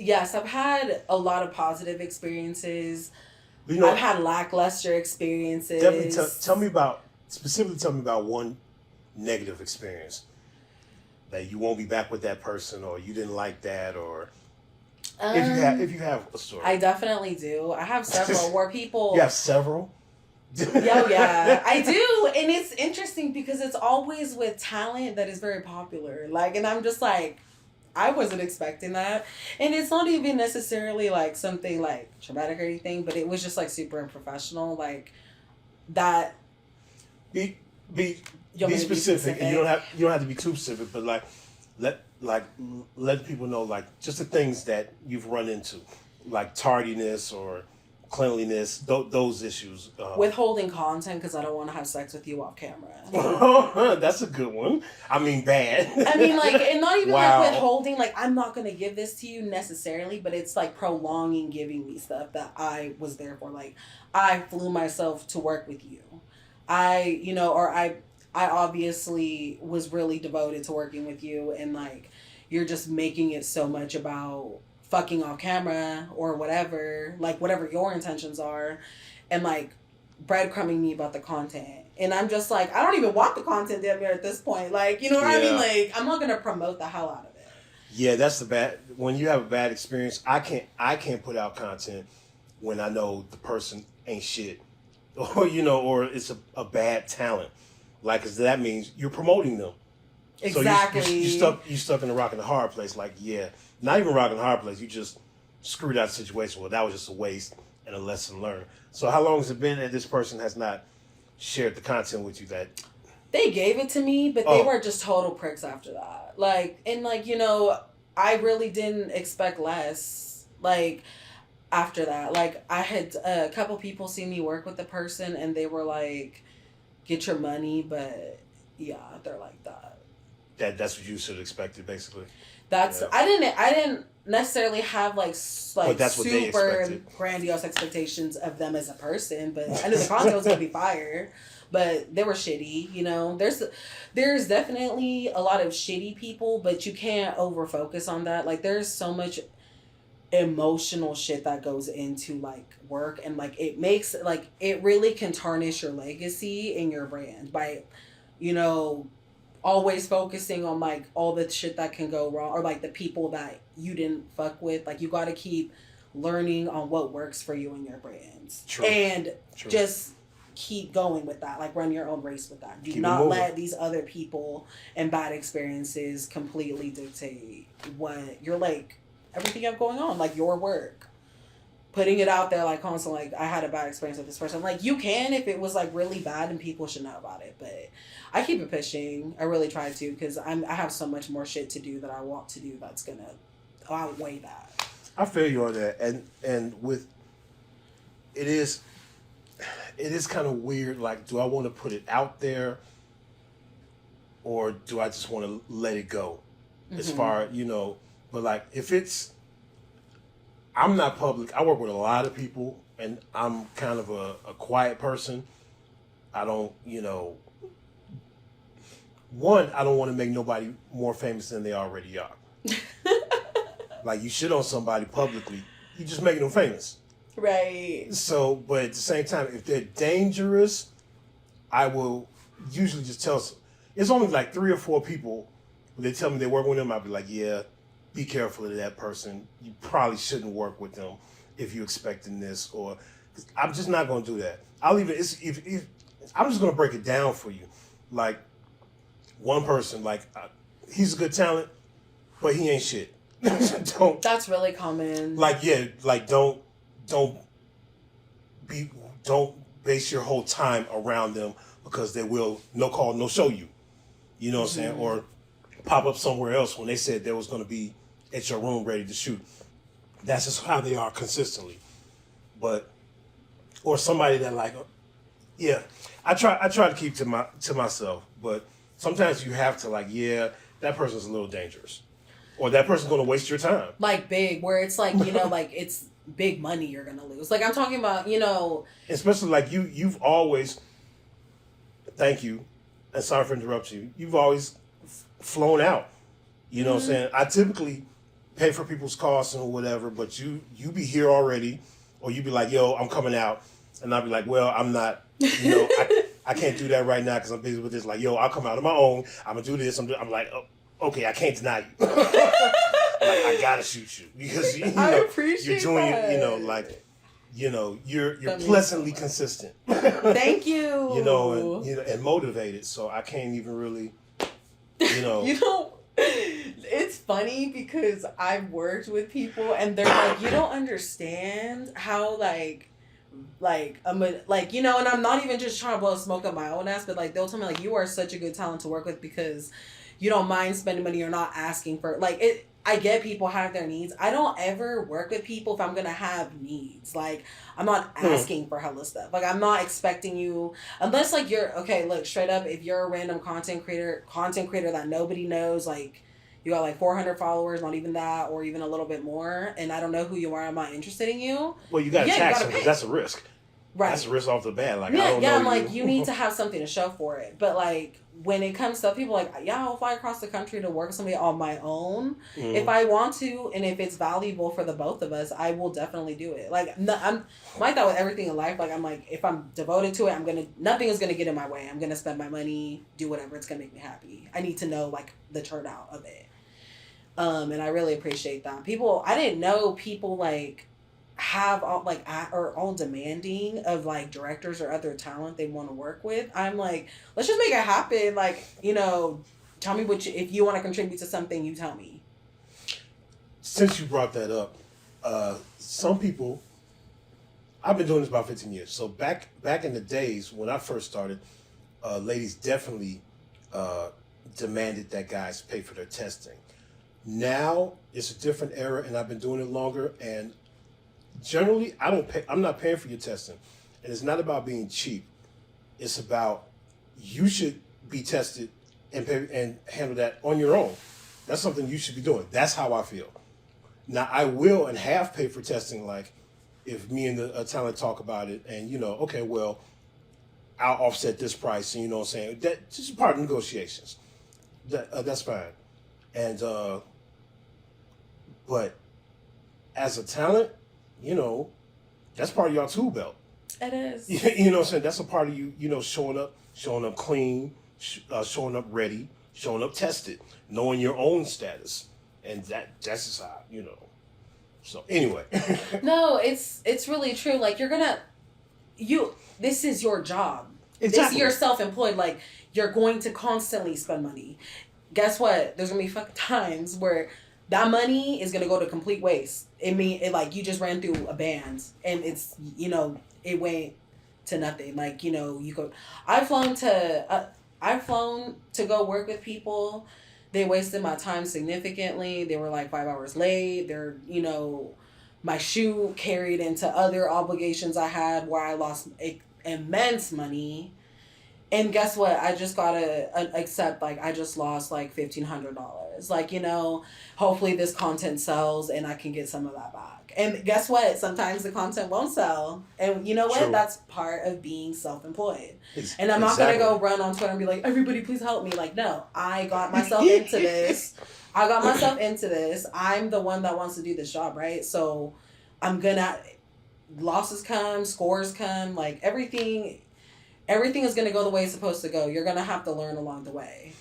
Yes, I've had a lot of positive experiences. You I've know, had lackluster definitely experiences. tell me about specifically. Tell me about one negative experience that you won't be back with that person, or you didn't like that, or if Um, you have a story. I definitely do. I have several where You have people, several. yeah, yeah, I do, and it's interesting because it's always with talent that is very popular. Like, and I'm just like, I wasn't expecting that, and it's not even necessarily like something like traumatic or anything, but it was just like super unprofessional, like that. be be You want be me to be specific, and specific? you don't have to be too specific, but let like let people know like just the things that you've run into, like tardiness or cleanliness, those issues. Withholding content because I don't want to have sex with you off camera. That's a good one. I mean, bad. I mean, like, and not even like Wow. withholding, like, I'm not gonna give this to you necessarily, but it's like prolonging giving me stuff that I was there for. Like, I flew myself to work with you. I obviously was really devoted to working with you, and like, you're just making it so much about fucking off camera or whatever, like, whatever your intentions are, and like, breadcrumbing me about the content. And I'm just like, I don't even want the content damn near at this point. Like, you know what I mean? Yeah. Like, I'm not gonna promote the hell out of it. Yeah, that's the bad. When you have a bad experience, I can't put out content when I know the person ain't shit, or or it's a bad talent. Like, 'cause that means you're promoting them. So Exactly. you stuck in a rock and a hard place. Like, yeah, not even rock and a hard place. You just screwed out the situation. Well, that was just a waste and a lesson learned. So how long has it been that this person has not shared the content with you? That They gave it to me, but they oh, were just total pricks after that. Like, and like, I really didn't expect less. Like, after that, like, I had a couple people see me work with the person, and they were like, "Get your money," but yeah, they're like that. that's what you should have expected, basically. That's Yeah, I didn't necessarily have like but like that's what they super expected. grandiose expectations of them as a person, but I knew the content was gonna be fire. But they were shitty, There's definitely a lot of shitty people, but you can't over focus on that. Like, there's so much emotional shit that goes into like work, and like it makes like it really can tarnish your legacy and your brand by, you know, always focusing on like all the shit that can go wrong, or like the people that you didn't fuck with. Like, you got to keep learning on what works for you and your brands, True, and true. just keep going with that. Like, run your own race with that. Do Keep it not moving. let these other people and bad experiences completely dictate what you're like, everything you have going on, like your work. Putting it out there like constantly, like, I had a bad experience with this person. Like, you can if it was like really bad and people should know about it, but I keep it pushing. I really try to, because I have so much more shit to do that I want to do that's gonna outweigh that. I feel you on that, and with it is it is kind of weird. Like, do I want to put it out there, or do I just want to let it go? As Mm-hmm. far but like if it's I'm not public. I work with a lot of people, and I'm kind of a quiet person. I don't, one, I don't want to make nobody more famous than they already are. Like, you shit on somebody publicly, you just making them famous. Right. So, but at the same time, if they're dangerous, I will usually just tell. It's only like 3 or 4 people. When they tell me they're working with them, I'll be like, yeah, be careful of that person. You probably shouldn't work with them if you're expecting this. Or I'm just not going to do that. I'll even if I'm just going to break it down for you. Like, one person, like, he's a good talent, but he ain't shit. don't That's really common. like yeah like don't be don't base your whole time around them, because they will no call no show you. You know what I'm saying? Mm-hmm. Or pop up somewhere else when they said they was going to be at your room ready to shoot. That's just how they are consistently. But or somebody that like yeah, I try to keep to myself, but sometimes you have to, like, yeah, that person's a little dangerous, or that person's going to waste your time. Like, big, where it's like, like, it's big money you're gonna lose. Like, I'm talking about, Especially like you've always, thank you, and sorry for interrupting you. You've always flown out. You know what I'm mm-hmm. saying? I typically pay for people's costs and whatever, but you be here already, or you be like, yo, I'm coming out, and I'll be like, well, I'm not, I can't do that right now because I'm busy with this. Like, yo, I'll come out on my own. I'm gonna do this. I'm like, oh, okay, I can't deny you. Like, I gotta shoot you because I appreciate you're doing, that. You're pleasantly consistent. Thank you. And motivated. So I can't even really, It's funny because I've worked with people and they're like, you don't understand how and I'm not even just trying to blow smoke up my own ass, but like they'll tell me like, you are such a good talent to work with because you don't mind spending money. You're not asking for it. I get people have their needs. I don't ever work with people if I'm gonna have needs. Like, I'm not asking for hella stuff. Like, I'm not expecting you unless like you're okay. Look, straight up, if you're a random content creator that nobody knows, like you got like 400 followers, not even that, or even a little bit more, and I don't know who you are. I'm not interested in you. Well, you gotta tax them because that's a risk. Right. That's a risk off the bat. Like, yeah, I don't know I'm like, you need to have something to show for it. But like, when it comes to people like, yeah, I'll fly across the country to work with somebody on my own if I want to, and if it's valuable for the both of us, I will definitely do it. Like, I'm like that with everything in life. Like, I'm like, if I'm devoted to it, nothing is gonna get in my way. I'm gonna spend my money, do whatever. It's gonna make me happy. I need to know like the turnout of it. And I really appreciate that. I didn't know people like have all like are all demanding of like directors or other talent they want to work with. I'm like, let's just make it happen. Like, tell me if you want to contribute to something, you tell me. Since you brought that up, some people, I've been doing this about 15 years. So back in the days when I first started, ladies definitely demanded that guys pay for their testing. Now it's a different era, and I've been doing it longer, and generally, I'm not paying for your testing. And it's not about being cheap. It's about you should be tested and handle that on your own. That's something you should be doing. That's how I feel. Now, I will and have paid for testing, like if me and the talent talk about it and, okay, well, I'll offset this price. And you know what I'm saying? That's just part of negotiations. That's fine. And, but as a talent, that's part of your tool belt. It is. You know what I'm saying? That's a part of you, showing up clean, showing up ready, showing up tested, knowing your own status. And that's just how, So anyway. No, it's really true. Like this is your job. Exactly. You're self-employed. Like, you're going to constantly spend money. Guess what? There's going to be fucking times where that money is going to go to complete waste. Like, you just ran through a band and it's, it went to nothing. Like, I've flown to go work with people. They wasted my time significantly. They were like 5 hours late. They're, my shoe carried into other obligations I had where I lost immense money. And guess what? I just gotta accept, like, I just lost like $1,500. Like, hopefully this content sells and I can get some of that back. And guess what? Sometimes the content won't sell. And you know what? True. That's part of being self-employed. And I'm not gonna go run on Twitter and be like, everybody please help me. Like, no, I got myself into this. I'm the one that wants to do this job, right? So losses come, scores come, like everything is going to go the way it's supposed to go. You're going to have to learn along the way.